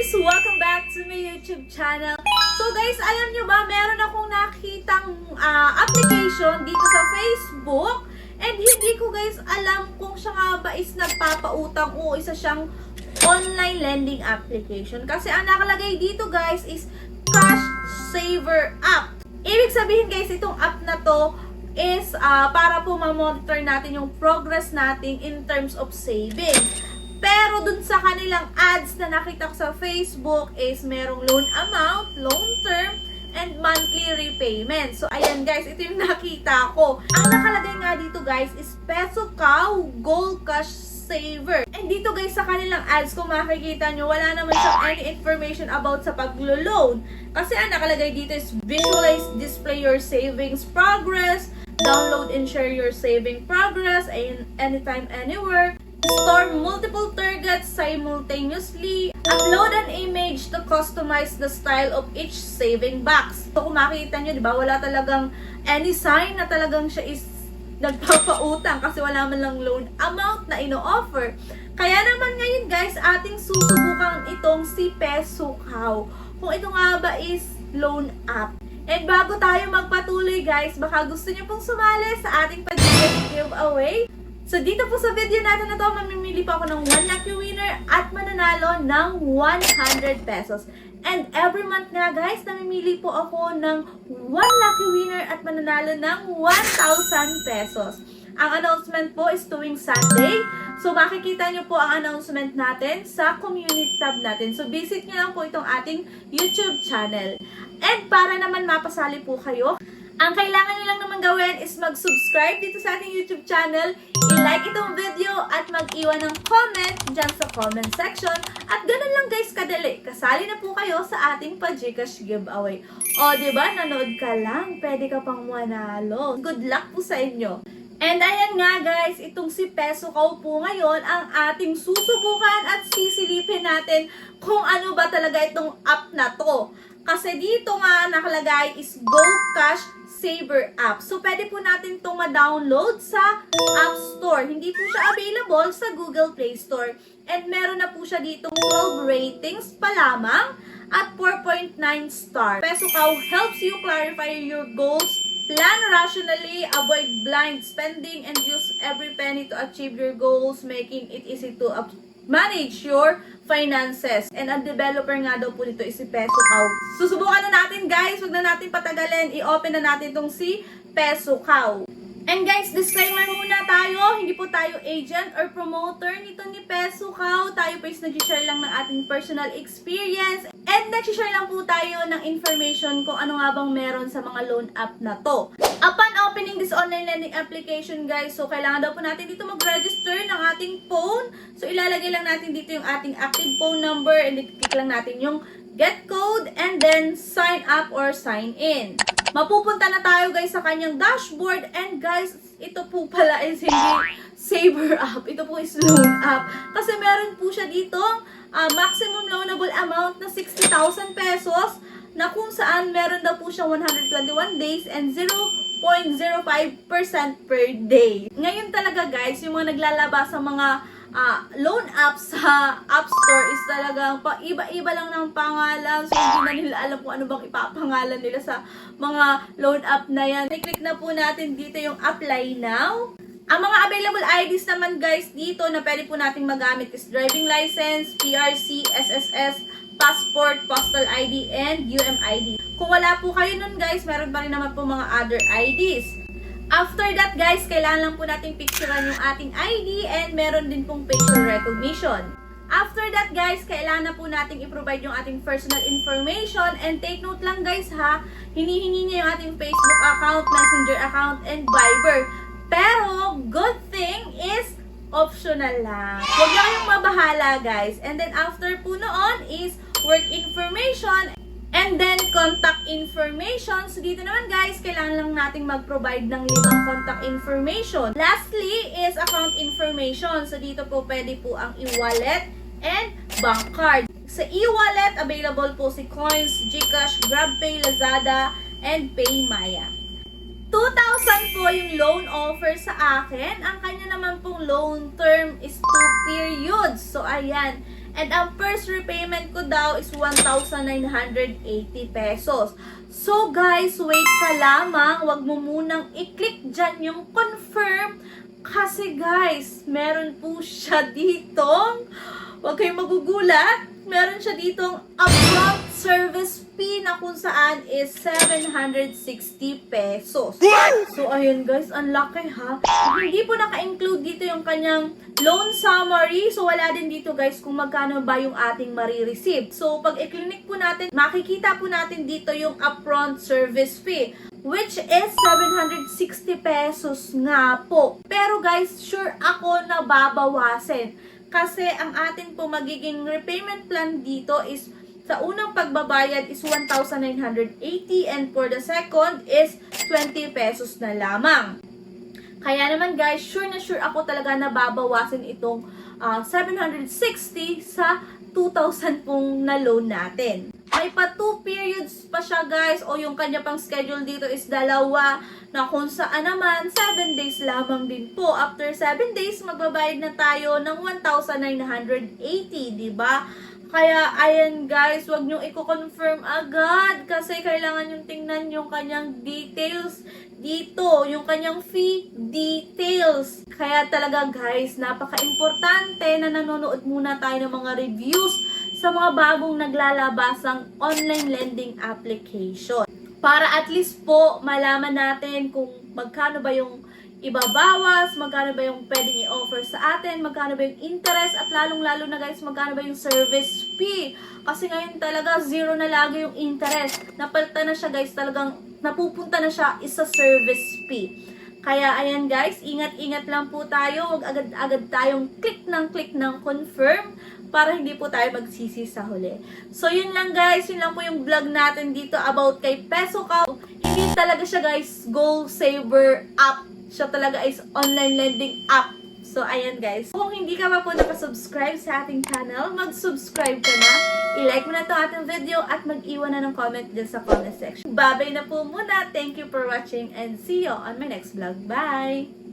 guys! Welcome back to my YouTube channel. So guys, alam nyo ba, meron akong nakitang application dito sa Facebook and hindi ko guys alam kung siya nga ba is nagpapautang o isa siyang online lending application. Kasi ang nakalagay dito guys is Cash Saver app. Ibig sabihin guys, itong app na to is para po ma-monitor natin yung progress natin in terms of saving. Pero dun sa kanilang ads na nakita ko sa Facebook is merong loan amount, loan term, and monthly repayment. So ayan guys, ito yung nakita ko. Ang nakalagay nga dito guys is Peso Cow Gold Cash Saver. And dito guys sa kanilang ads, kung makikita nyo, wala naman siyang any information about sa paglo-loan. Kasi ang nakalagay dito is visualize, display your savings progress, download and share your saving progress anytime, anywhere. Store multiple targets simultaneously. Upload an image to customize the style of each saving box. So kung makikita nyo, di ba, wala talagang any sign na talagang siya is nagpapautang kasi wala man lang loan amount na ino-offer. Kaya naman ngayon guys, ating susubukan itong si Peso Cow. Kung ito nga ba is loan app. And bago tayo magpatuloy guys, baka gusto nyo pong sumali sa ating pag-giveaway. So dito po sa video natin na to, mamimili po ako ng 1 lucky winner at mananalo ng 100 pesos. And every month nga guys, namimili po ako ng 1 lucky winner at mananalo ng 1,000 pesos. Ang announcement po is tuwing Sunday. So makikita nyo po ang announcement natin sa community tab natin. So visit nyo lang po itong ating YouTube channel. And para naman mapasali po kayo, ang kailangan nyo lang naman gawin is mag-subscribe dito sa ating YouTube channel, i-like itong video, at mag-iwan ng comment dyan sa comment section. At ganun lang guys kadali, kasali na po kayo sa ating pa-Gcash giveaway. O diba, nanood ka lang, pwede ka pang manalo. Good luck po sa inyo. And ayan nga guys, itong si Peso Cow po ngayon ang ating susubukan at sisilipin natin kung ano ba talaga itong app na to. Kasi dito nga nakalagay is Gold Cash Saver app. So, pwede po natin itong ma-download sa App Store. Hindi po siya available sa Google Play Store. And meron na po siya dito 12 ratings pa lamang at 4.9 star. Peso Cow helps you clarify your goals, plan rationally, avoid blind spending, and use every penny to achieve your goals, making it easy to manage your finances. And ang developer nga daw po dito is si Peso Cow. Susubukan na natin guys, wag na natin patagalin, i-open na natin itong si Peso Cow. And guys, disclaimer muna tayo, hindi po tayo agent or promoter nito ni Peso Cow. Tayo po is nag-share lang ng ating personal experience and nag-share lang po tayo ng information kung ano nga bang meron sa mga loan app na to. Upon opening this online lending application guys, so kailangan daw po natin dito mag-register ng ating phone. So ilalagay lang natin dito yung ating active phone number and i-click lang natin yung get code and then sign up or sign in. Mapupunta na tayo guys sa kanyang dashboard and guys, ito po pala is hindi saver app. Ito po is loan app. Kasi meron po siya dito maximum loanable amount na 60,000 pesos na kung saan meron daw po siya 121 days and 0.05% per day. Ngayon talaga guys, yung mga naglalabas sa mga loan apps sa App Store is talagang iba-iba lang ng pangalan. So, hindi na nila alam kung ano bang ipapangalan nila sa mga loan app na yan. I-click na po natin dito yung Apply Now. Ang mga available IDs naman guys dito na pwede po nating magamit is driving license, PRC, SSS, passport, postal ID, and UMID. Kung wala po kayo nun guys, meron pa rin naman po mga other IDs. After that guys, kailangan lang po natin picturean yung ating ID and meron din pong facial recognition. After that guys, kailangan na po natin i-provide yung ating personal information and take note lang guys ha, hinihingi niya yung ating Facebook account, Messenger account, and Viber. Pero, good thing is optional lang. Huwag na kayong mabahala guys. And then after po noon is work information and then contact information. So dito naman guys, kailangan lang nating mag-provide ng 5 contact information. Lastly is account information. So dito po pwede po ang e-wallet and bank card. Sa e-wallet, available po si Coins, Gcash, GrabPay, Lazada, and PayMaya. 2,000 po yung loan offer sa akin. Ang kanya naman pong loan term is 2 periods. So, ayan. And ang first repayment ko daw is 1,980 pesos. So guys, wait ka lamang. Huwag mo munang i-click dyan yung confirm. Kasi guys, meron po siya ditong, huwag kayong magugulat, meron siya ditong upfront service fee na kung saan is 760 pesos. So ayun guys, ang laki ha. Hindi po naka-include dito yung kanyang loan summary. So wala din dito guys kung magkano ba yung ating marireceive. So pag i-click po natin, makikita po natin dito yung upfront service fee, which is 760 pesos nga po. Pero guys, sure ako na babawasin. Kasi ang atin po magiging repayment plan dito is sa unang pagbabayad is 1,980 and for the second is 20 pesos na lamang. Kaya naman guys, sure na sure ako talaga na babawasin itong 760 sa 2,000 pong na loan natin. May pa 2 periods pa siya guys, o yung kanya pang schedule dito is dalawa, na kung saan naman 7 days lamang din po. After 7 days, magbabayad na tayo ng 1,980, diba? Kaya ayan guys, wag nyo i-confirm agad kasi kailangan yung tingnan yung kanyang details dito, yung kanyang fee details. Kaya talaga guys, napaka-importante na nanonood muna tayo ng mga reviews sa mga bagong naglalabasang online lending application. Para at least po malaman natin kung magkano ba yung ibabawas, magkano ba yung pwedeng i-offer sa atin, magkano ba yung interest, at lalong-lalo na guys, magkano ba yung service fee. Kasi ngayon talaga, zero na lagi yung interest. Napalitan na siya guys, talagang napupunta na siya isa service fee. Kaya ayan guys, ingat-ingat lang po tayo, huwag agad-agad tayong click ng confirm para hindi po tayo magsisi sa huli. So yun lang guys, yun lang po yung vlog natin dito about kay Pesocow. Hindi talaga siya guys goal saver app. Siya talaga is online lending app. So, ayan guys. Kung hindi ka pa po nakasubscribe sa ating channel, mag-subscribe ka na. I-like mo na itong ating video at mag-iwan na ng comment dyan sa comment section. Babay na po muna. Thank you for watching and see you on my next vlog. Bye!